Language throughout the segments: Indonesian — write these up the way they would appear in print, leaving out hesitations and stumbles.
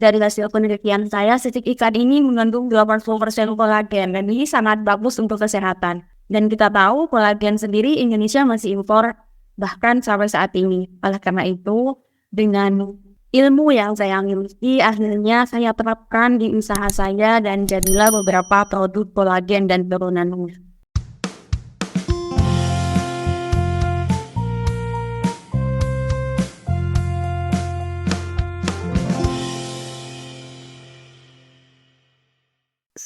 dari hasil penelitian saya, sisik ikan ini mengandung 80% kolagen dan ini sangat bagus untuk kesehatan. Dan kita tahu kolagen sendiri Indonesia masih impor bahkan sampai saat ini. Oleh karena itu, dengan ilmu yang saya miliki, akhirnya saya terapkan di usaha saya dan jadilah beberapa produk kolagen dan turunannya.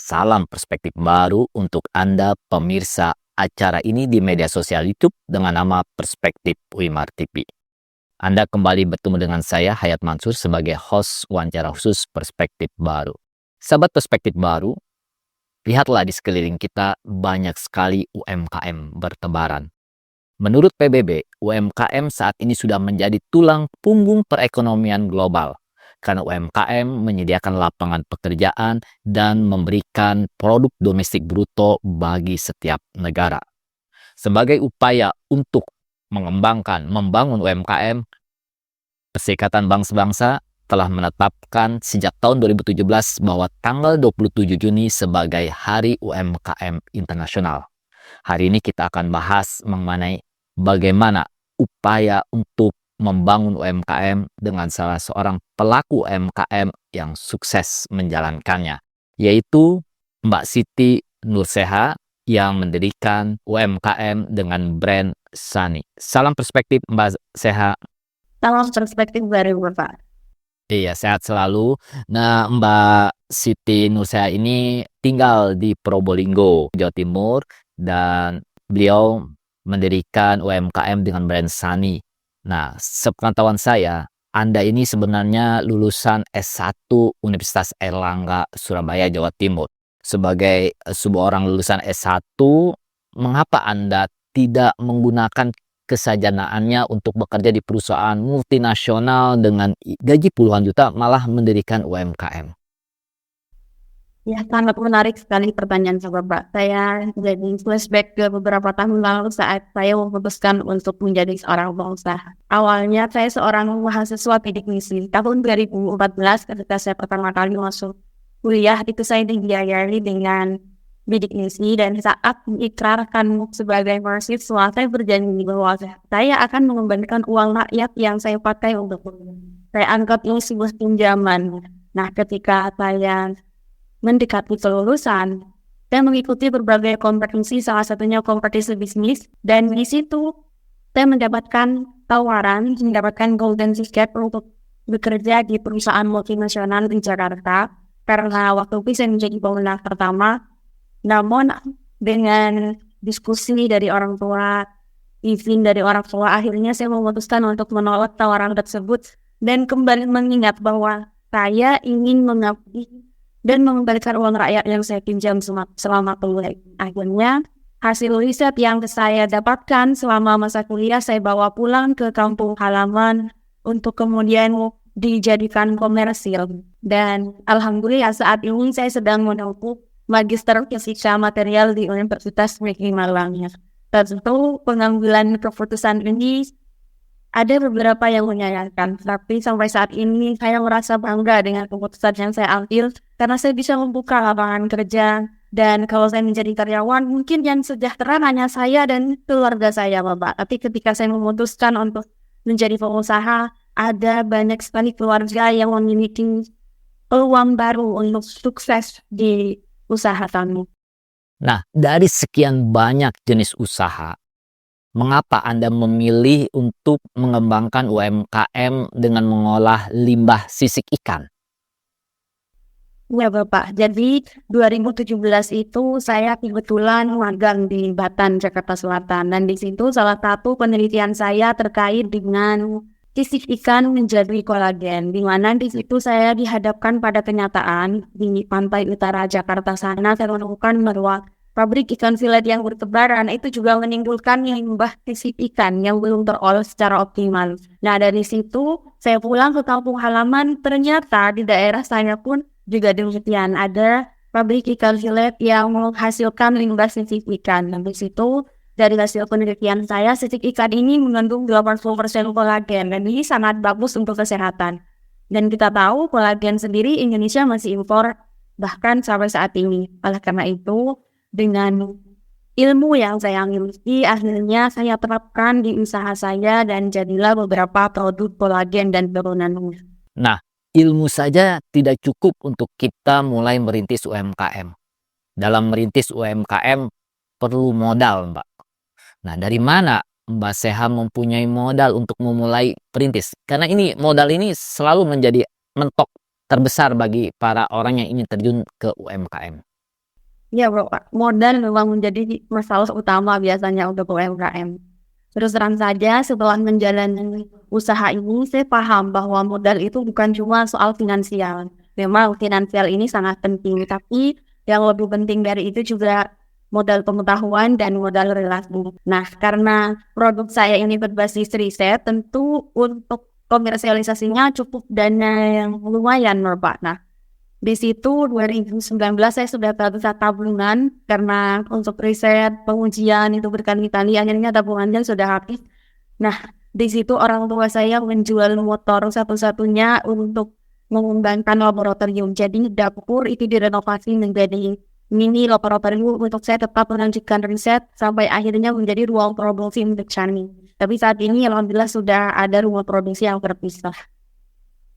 Salam perspektif baru untuk Anda pemirsa acara ini di media sosial YouTube dengan nama Perspektif Wimar TV. Anda kembali bertemu dengan saya, Hayat Mansur, sebagai host wawancara khusus Perspektif Baru. Sahabat Perspektif Baru, lihatlah di sekeliling kita banyak sekali UMKM bertebaran. Menurut PBB, UMKM saat ini sudah menjadi tulang punggung perekonomian global. Karena UMKM menyediakan lapangan pekerjaan dan memberikan produk domestik bruto bagi setiap negara. Sebagai upaya untuk membangun UMKM, Perserikatan Bangsa-Bangsa telah menetapkan sejak tahun 2017 bahwa tanggal 27 Juni sebagai Hari UMKM Internasional. Hari ini kita akan bahas mengenai bagaimana upaya untuk membangun UMKM dengan salah seorang pelaku UMKM yang sukses menjalankannya, yaitu Mbak Siti Nurseha yang mendirikan UMKM dengan brand Sani. Salam perspektif Mbak Seha. Salam perspektif baru Bapak. Iya, sehat selalu. Nah, Mbak Siti Nurseha ini tinggal di Probolinggo, Jawa Timur, dan beliau mendirikan UMKM dengan brand Sani. Nah, sepengetahuan saya, Anda ini sebenarnya lulusan S1 Universitas Airlangga, Surabaya, Jawa Timur. Sebagai sebuah orang lulusan S1, mengapa Anda tidak menggunakan kesarjanaannya untuk bekerja di perusahaan multinasional dengan gaji puluhan juta, malah mendirikan UMKM? Ya, sangat menarik sekali pertanyaan Bapak. Saya jadi flashback ke beberapa tahun lalu saat saya memutuskan untuk menjadi seorang pengusaha. Awalnya saya seorang mahasiswa bidik misi. Tahun 2014 ketika saya pertama kali masuk kuliah, itu saya dibiayai dengan bidik misi, dan saat diikrarkan sebagai mahasiswa, saya berjanji bahwa saya akan mengembalikan uang rakyat yang saya pakai untuk kuliah. Saya anggap ini sebuah pinjaman. Nah, ketika saya mendekati kelulusan, saya mengikuti berbagai kompetisi, salah satunya kompetisi bisnis, dan di situ saya mendapatkan tawaran, mendapatkan golden ticket untuk bekerja di perusahaan multinasional di Jakarta, karena waktu itu saya menjadi pemenang pertama. Namun dengan diskusi dari orang tua, izin dari orang tua, akhirnya saya memutuskan untuk menolak tawaran tersebut dan kembali mengingat bahwa saya ingin mengabdi dan mengembalikan uang rakyat yang saya pinjam selama kuliah. Akhirnya, hasil riset yang saya dapatkan selama masa kuliah, saya bawa pulang ke kampung halaman untuk kemudian dijadikan komersil. Dan alhamdulillah saat ini saya sedang menempuh Magister Fisika Material di Universitas Negeri Malang. Tentu pengambilan keputusan ini ada beberapa yang menyayangkan, tapi sampai saat ini saya merasa bangga dengan keputusan yang saya ambil karena saya bisa membuka lapangan kerja, dan kalau saya menjadi karyawan mungkin yang sejahtera hanya saya dan keluarga saya, Bapak. Tapi ketika saya memutuskan untuk menjadi pengusaha, ada banyak sekali keluarga yang memiliki peluang baru untuk sukses di usaha kami. Nah, dari sekian banyak jenis usaha, mengapa Anda memilih untuk mengembangkan UMKM dengan mengolah limbah sisik ikan? Ya Bapak, jadi 2017 itu saya kebetulan magang di Batan, Jakarta Selatan. Dan di situ salah satu penelitian saya terkait dengan sisik ikan menjadi kolagen. Di mana di situ saya dihadapkan pada kenyataan di pantai utara Jakarta sana, saya menemukan bahwa pabrik ikan filet yang bertebaran itu juga menimbulkan limbah sisik ikan yang belum terolah secara optimal. Nah, dari situ saya pulang ke kampung halaman, ternyata di daerah saya pun juga demikian, ada pabrik ikan filet yang menghasilkan limbah sisik ikan. Nah, di situ dari hasil penelitian saya, sisik ikan ini mengandung 80% kolagen dan ini sangat bagus untuk kesehatan. Dan kita tahu kolagen sendiri Indonesia masih impor bahkan sampai saat ini. Oleh karena itu, dengan ilmu yang saya miliki, akhirnya saya terapkan di usaha saya dan jadilah beberapa produk kolagen dan turunannya. Nah, ilmu saja tidak cukup untuk kita mulai merintis UMKM. Dalam merintis UMKM perlu modal, Mbak. Nah, dari mana Mbak Seha mempunyai modal untuk memulai perintis? Karena ini modal ini selalu menjadi mentok terbesar bagi para orang yang ingin terjun ke UMKM. Ya bro, modal memang menjadi masalah utama biasanya untuk UMKM. Terus terang saja setelah menjalani usaha ini, saya paham bahwa modal itu bukan cuma soal finansial. Memang finansial ini sangat penting, tapi yang lebih penting dari itu juga modal pengetahuan dan modal relasi. Nah, karena produk saya ini berbasis riset, tentu untuk komersialisasinya cukup dana yang lumayan, Pak. Nah, di situ 2019 saya sudah kehabisan tabungan karena untuk riset, pengujian itu berkali-kali, akhirnya tabungannya sudah habis. Nah, di situ orang tua saya menjual motor satu-satunya untuk mengembangkan laboratorium. Jadi dapur itu direnovasi menjadi mini laboratorium untuk saya tetap melanjutkan riset sampai akhirnya menjadi ruang produksi untuk Chani. Tapi saat ini alhamdulillah sudah ada ruang produksi yang terpisah.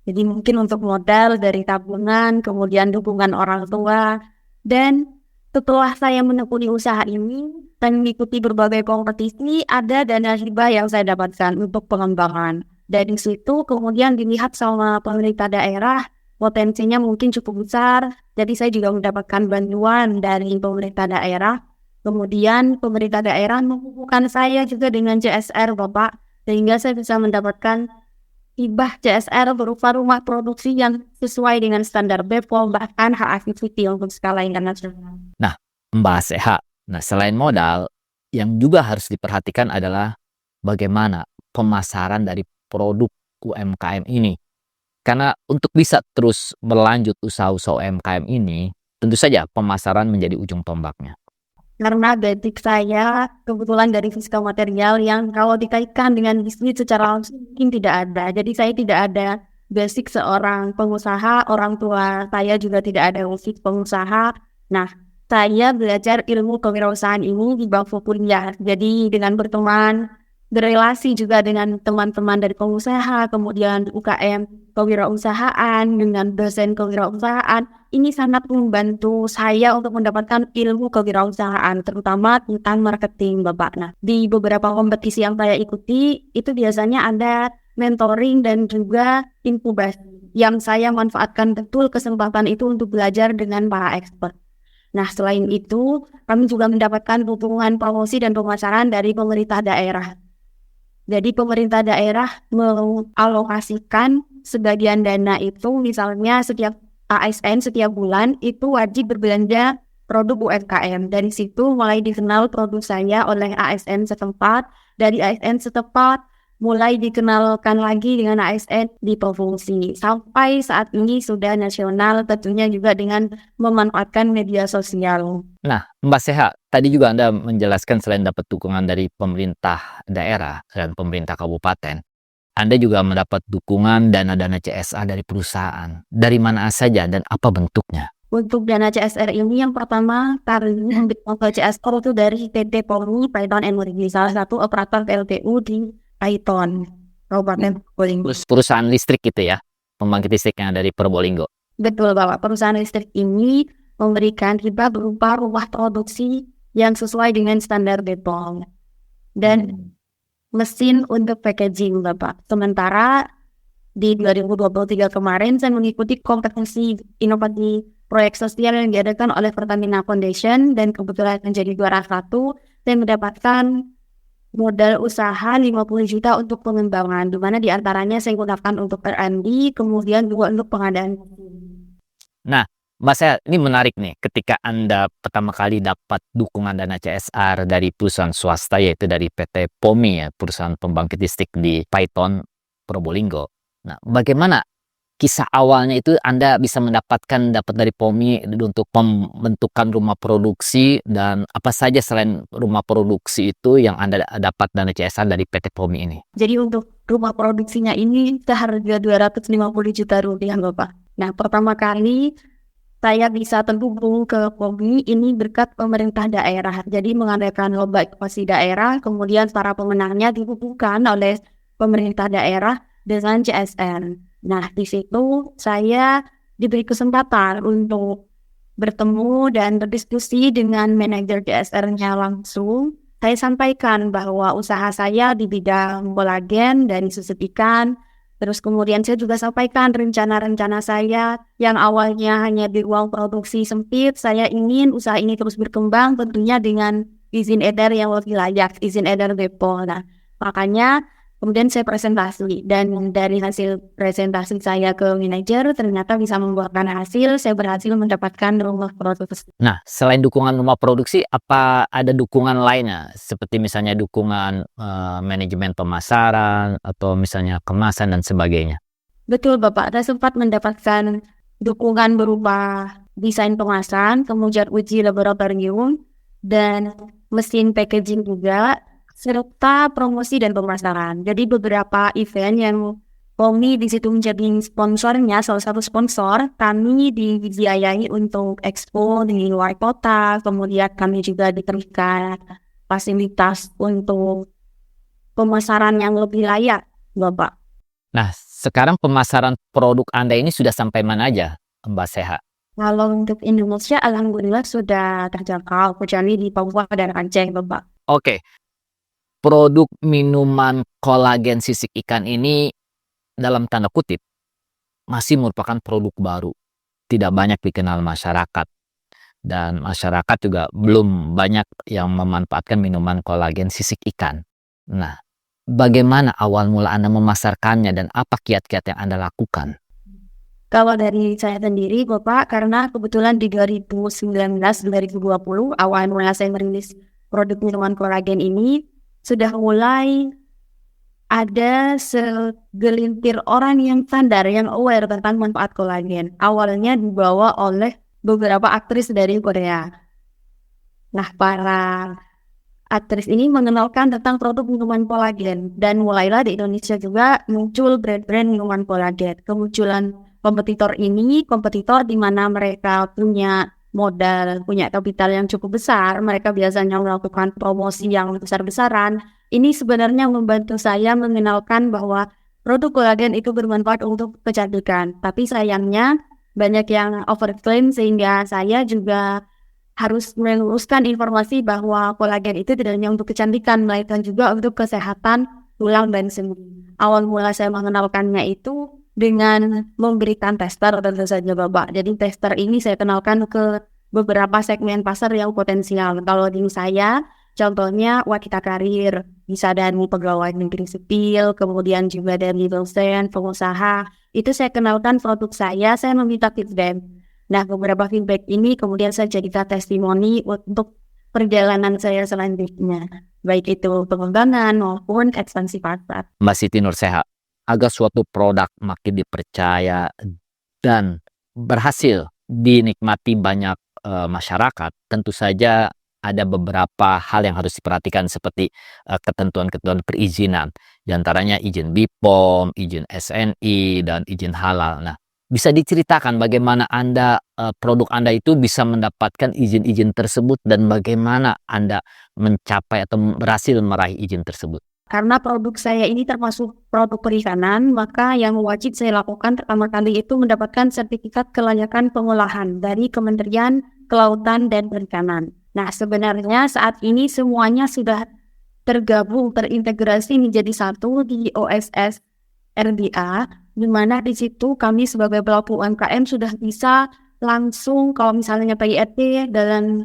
Jadi mungkin untuk modal dari tabungan, kemudian dukungan orang tua, dan setelah saya menekuni usaha ini dan mengikuti berbagai kompetisi, ada dana hibah yang saya dapatkan untuk pengembangan. Dari situ kemudian dilihat sama pemerintah daerah, potensinya mungkin cukup besar, jadi saya juga mendapatkan bantuan dari pemerintah daerah. Kemudian pemerintah daerah menghubungkan saya juga dengan CSR Bapak, sehingga saya bisa mendapatkan hibah CSR berupa rumah produksi yang sesuai dengan standar BPOM bahkan HACCP untuk skala internasional. Nah, Mbak Seha, selain modal, yang juga harus diperhatikan adalah bagaimana pemasaran dari produk UMKM ini. Karena untuk bisa terus berlanjut usaha-usaha UMKM ini, tentu saja pemasaran menjadi ujung tombaknya. Karena basic saya kebetulan dari fiskal material yang kalau dikaitkan dengan bisnis secara langsung mungkin tidak ada. Jadi saya tidak ada basic seorang pengusaha, orang tua saya juga tidak ada basic pengusaha. Nah, saya belajar ilmu kewirausahaan ini di bangku kuliah. Jadi dengan berteman, berelasi juga dengan teman-teman dari pengusaha, kemudian UKM kewirausahaan, dengan dosen kewirausahaan, ini sangat membantu saya untuk mendapatkan ilmu kewirausahaan, terutama tentang marketing, Bapak. Nah, di beberapa kompetisi yang saya ikuti, itu biasanya ada mentoring dan juga inkubasi, yang saya manfaatkan betul kesempatan itu untuk belajar dengan para expert. Nah, selain itu, kami juga mendapatkan dukungan promosi dan pemasaran dari pemerintah daerah. Jadi pemerintah daerah mengalokasikan sebagian dana itu, misalnya setiap ASN setiap bulan itu wajib berbelanja produk UMKM. Dari situ mulai dikenal produk saya oleh ASN setempat, dari ASN setempat mulai dikenalkan lagi dengan ASN di provinsi. Sampai saat ini sudah nasional, tentunya juga dengan memanfaatkan media sosial. Nah, Mbak Seha, tadi juga Anda menjelaskan selain dapat dukungan dari pemerintah daerah dan pemerintah kabupaten, Anda juga mendapat dukungan dana-dana CSR dari perusahaan. Dari mana saja dan apa bentuknya? Untuk dana CSR ini yang pertama, karena CSR itu dari PT Polri, Python Energy, salah satu operator PLTU di Python, Kabupaten Probolinggo. Perusahaan listrik gitu ya, pembangkit listrik yang dari Probolinggo. Betul Bapak, perusahaan listrik ini memberikan hibah berupa rumah produksi yang sesuai dengan standar BPOM dan mesin untuk packaging Bapak. Sementara di 2023 kemarin saya mengikuti kompetisi inovasi proyek sosial yang diadakan oleh Pertamina Foundation dan kebetulan menjadi juara 1. Saya mendapatkan modal usaha 50 juta untuk pengembangan, di mana diantaranya saya gunakan untuk R&D, kemudian juga untuk pengadaan. Nah, Mbak Seha, ini menarik nih, ketika Anda pertama kali dapat dukungan dana CSR dari perusahaan swasta, yaitu dari PT POMI, ya, perusahaan pembangkit listrik di Python, Probolinggo. Nah, bagaimana kisah awalnya itu Anda bisa dapat dari POMI untuk pembentukan rumah produksi, dan apa saja selain rumah produksi itu yang Anda dapat dana CSR dari PT POMI ini? Jadi untuk rumah produksinya ini seharga 250 juta rupiah, Bapak. Nah, pertama kali saya bisa terhubung ke POMI ini berkat pemerintah daerah. Jadi mengadakan lomba inovasi daerah, kemudian para pemenangnya dihubungkan oleh pemerintah daerah dengan CSR. Nah, di situ saya diberi kesempatan untuk bertemu dan berdiskusi dengan manajer CSR-nya langsung. Saya sampaikan bahwa usaha saya di bidang kolagen dari susu ikan. Terus kemudian saya juga sampaikan rencana-rencana saya yang awalnya hanya di ruang produksi sempit. Saya ingin usaha ini terus berkembang tentunya dengan izin edar yang lebih layak, izin edar BPOM. Nah, makanya kemudian saya presentasi, dan dari hasil presentasi saya ke manajer ternyata bisa membuahkan hasil. Saya berhasil mendapatkan rumah produksi. Nah, selain dukungan rumah produksi, apa ada dukungan lainnya? Seperti misalnya dukungan manajemen pemasaran, atau misalnya kemasan dan sebagainya. Betul, Bapak. Saya sempat mendapatkan dukungan berupa desain kemasan, kemudian uji laboratorium, dan mesin packaging juga, serta promosi dan pemasaran. Jadi beberapa event yang POMI di situ menjadi sponsornya, salah satu sponsor, kami dibiayai untuk expo di luar kota, kemudian kami juga diberikan fasilitas untuk pemasaran yang lebih layak, Bapak. Nah, sekarang pemasaran produk Anda ini sudah sampai mana aja, Mbak Seha? Kalau untuk Indonesia, alhamdulillah sudah terjangkau, kecuali di Papua dan Aceh, Bapak. Oke, produk minuman kolagen sisik ikan ini dalam tanda kutip masih merupakan produk baru, tidak banyak dikenal masyarakat, dan masyarakat juga belum banyak yang memanfaatkan minuman kolagen sisik ikan. Nah, bagaimana awal mula Anda memasarkannya dan apa kiat-kiat yang Anda lakukan? Kalau dari saya sendiri, Bapak, karena kebetulan di 2019-2020, awal mula saya merilis produk minuman kolagen ini, sudah mulai ada segelintir orang yang sadar, yang aware tentang manfaat kolagen. Awalnya dibawa oleh beberapa aktris dari Korea. Nah, para aktris ini mengenalkan tentang produk minuman kolagen, dan mulailah di Indonesia juga muncul brand-brand minuman kolagen. Kemunculan kompetitor ini, kompetitor di mana mereka punya modal, punya kapital yang cukup besar, mereka biasanya melakukan promosi yang besar-besaran. Ini sebenarnya membantu saya mengenalkan bahwa produk kolagen itu bermanfaat untuk kecantikan. Tapi sayangnya banyak yang overclaim, sehingga saya juga harus meluruskan informasi bahwa kolagen itu tidak hanya untuk kecantikan, melainkan juga untuk kesehatan tulang dan sendi. Awal mula saya mengenalkannya itu dengan memberikan tester, tentu saja, Bapak. Jadi tester ini saya kenalkan ke beberapa segmen pasar yang potensial. Kalau di saya, contohnya wanita karir, bisa dari pegawai negeri sipil, kemudian juga dari dosen, pengusaha. Itu saya kenalkan produk saya meminta feedback. Nah, beberapa feedback ini kemudian saya jadikan testimoni untuk perjalanan saya selanjutnya, baik itu pengembangan maupun ekspansi pasar. Mbak Siti Nurseha, agar suatu produk makin dipercaya dan berhasil dinikmati banyak masyarakat, tentu saja ada beberapa hal yang harus diperhatikan, seperti ketentuan-ketentuan perizinan, diantaranya izin BPOM, izin SNI, dan izin halal. Nah, bisa diceritakan bagaimana produk Anda itu bisa mendapatkan izin-izin tersebut, dan bagaimana Anda mencapai atau berhasil meraih izin tersebut? Karena produk saya ini termasuk produk perikanan, maka yang wajib saya lakukan pertama kali itu mendapatkan sertifikat kelayakan pengolahan dari Kementerian Kelautan dan Perikanan. Nah, sebenarnya saat ini semuanya sudah tergabung, terintegrasi menjadi satu di OSS RDA, di mana di situ kami sebagai pelaku UMKM sudah bisa langsung, kalau misalnya PIRT dalam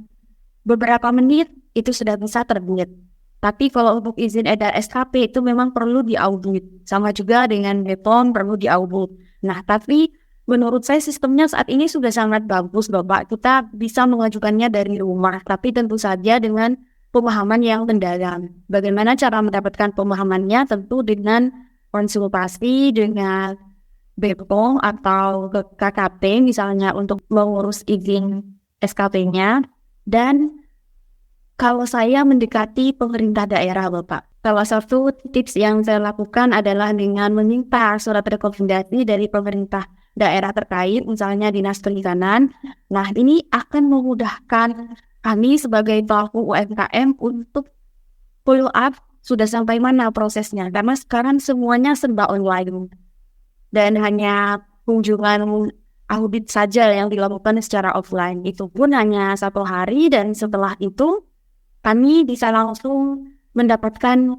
beberapa menit itu sudah bisa terbit. Tapi kalau untuk izin edar SKP itu memang perlu diaudit. Sama juga dengan BPOM perlu diaudit. Nah, tapi menurut saya sistemnya saat ini sudah sangat bagus, Bapak. Kita bisa mengajukannya dari rumah, tapi tentu saja dengan pemahaman yang mendalam. Bagaimana cara mendapatkan pemahamannya? Tentu dengan konsultasi dengan BPOM atau ke KKP misalnya untuk mengurus izin SKP-nya. Dan kalau saya mendekati pemerintah daerah, Bapak, salah satu tips yang saya lakukan adalah dengan meminta surat rekomendasi dari pemerintah daerah terkait, misalnya Dinas Perikanan. Nah, ini akan memudahkan kami sebagai pelaku UMKM untuk follow up sudah sampai mana prosesnya. Karena sekarang semuanya serba online. Dan hanya kunjungan audit saja yang dilakukan secara offline. Itu pun hanya 1 hari, dan setelah itu kami bisa langsung mendapatkan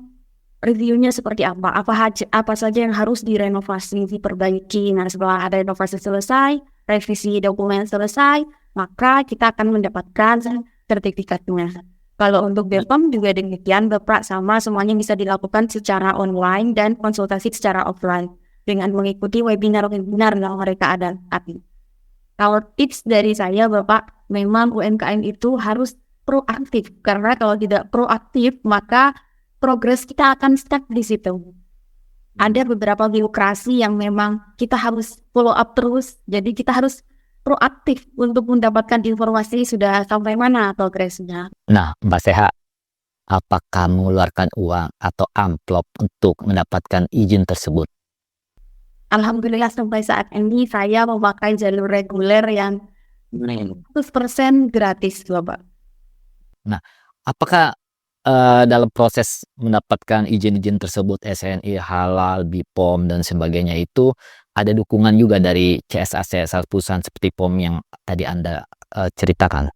reviewnya seperti apa saja yang harus direnovasi, diperbaiki. Nah, setelah ada renovasi selesai, revisi dokumen selesai, maka kita akan mendapatkan sertifikatnya. Kalau untuk BPOM juga demikian, Bapak, sama semuanya bisa dilakukan secara online dan konsultasi secara offline dengan mengikuti webinar-webinar yang mereka ada. Kalau tips dari saya, Bapak, memang UMKM itu harus proaktif, karena kalau tidak proaktif maka progres kita akan stuck di situ. Ada beberapa birokrasi yang memang kita harus follow up terus, jadi kita harus proaktif untuk mendapatkan informasi sudah sampai mana progresnya. Nah, Mbak Seha, apakah mengeluarkan uang atau amplop untuk mendapatkan izin tersebut? Alhamdulillah sampai saat ini saya memakai jalur reguler yang 100% gratis, Bapak. Nah, apakah dalam proses mendapatkan izin-izin tersebut, SNI, halal, BPOM, dan sebagainya itu ada dukungan juga dari CSA perusahaan seperti POM yang tadi Anda ceritakan?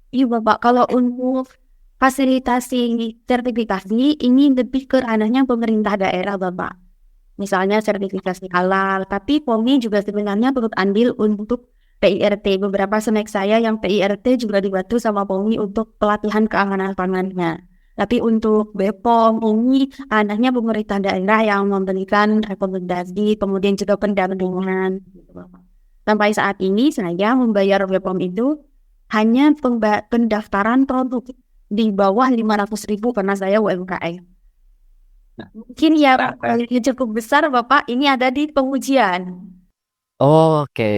Iya, Bapak, kalau untuk fasilitasi sertifikasi ini lebih ke ranahnya pemerintah daerah, Bapak. Misalnya sertifikasi halal, tapi POMI juga sebenarnya turut andil untuk PIRT. Beberapa snack saya yang PIRT juga dibantu sama POMI untuk pelatihan keamanan pangannya. Tapi untuk BPOM ini ranahnya pemerintah daerah yang memberikan rekomendasi, kemudian juga pendampingan. Sampai saat ini saya membayar BPOM itu hanya pendaftaran produk di bawah 500.000 karena saya UMKM. Mungkin ya yang cukup besar, Bapak, ini ada di pengujian. Oke.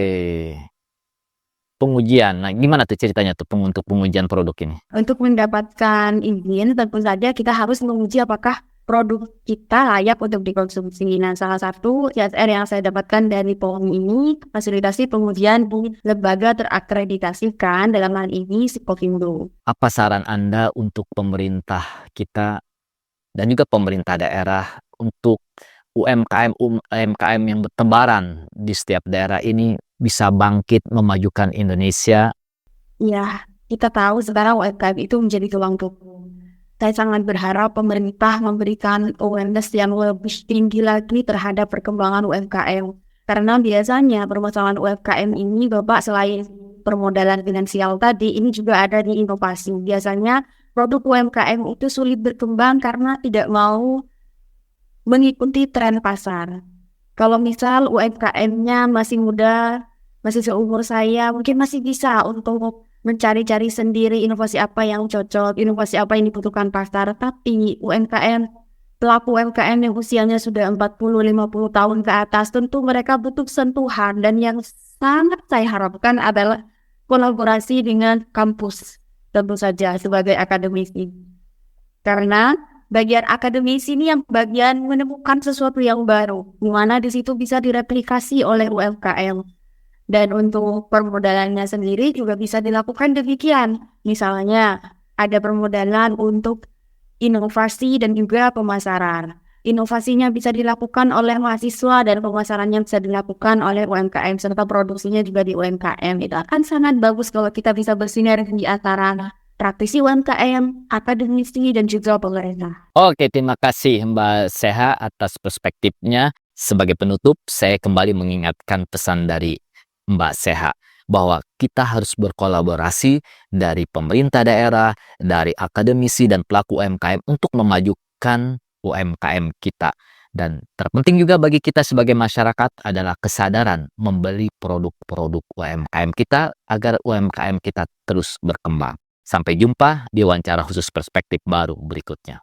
Pengujian. Nah, gimana tuh ceritanya tuh untuk pengujian produk ini? Untuk mendapatkan izin, tentu saja kita harus menguji apakah produk kita layak untuk dikonsumsi. Nah, salah satu CSR yang saya dapatkan dari POM ini, fasilitasi pengujian di lembaga terakreditasikan, dalam hal ini Sikopindo. Apa saran Anda untuk pemerintah kita dan juga pemerintah daerah untuk UMKM yang bertebaran di setiap daerah ini bisa bangkit memajukan Indonesia? Ya, kita tahu sekarang UMKM itu menjadi tulang punggung. Saya sangat berharap pemerintah memberikan awareness yang lebih tinggi lagi terhadap perkembangan UMKM. Karena biasanya permasalahan UMKM ini, Bapak, selain permodalan finansial tadi, ini juga ada di inovasi. Biasanya produk UMKM itu sulit berkembang karena tidak mau mengikuti tren pasar. Kalau misal UMKM-nya masih muda, masih seumur saya, mungkin masih bisa untuk mencari-cari sendiri inovasi apa yang cocok, inovasi apa yang dibutuhkan pasar. Tapi pelaku UMKM yang usianya sudah 40-50 tahun ke atas, tentu mereka butuh sentuhan, dan yang sangat saya harapkan adalah kolaborasi dengan kampus, tentu saja sebagai akademisi. Karena bagian akademisi ini yang bagian menemukan sesuatu yang baru, di mana di situ bisa direplikasi oleh UMKM. Dan untuk permodalannya sendiri juga bisa dilakukan demikian. Misalnya ada permodalan untuk inovasi dan juga pemasaran. Inovasinya bisa dilakukan oleh mahasiswa dan pemasarannya bisa dilakukan oleh UMKM, serta produksinya juga di UMKM. Itu akan sangat bagus kalau kita bisa bersinergi di antara praktisi UMKM, akademisi, dan juga pemerintah. Oke, terima kasih Mbak Seha atas perspektifnya. Sebagai penutup, saya kembali mengingatkan pesan dari Mbak Seha bahwa kita harus berkolaborasi dari pemerintah daerah, dari akademisi dan pelaku UMKM untuk memajukan UMKM kita. Dan terpenting juga bagi kita sebagai masyarakat adalah kesadaran membeli produk-produk UMKM kita agar UMKM kita terus berkembang. Sampai jumpa di wawancara khusus perspektif baru berikutnya.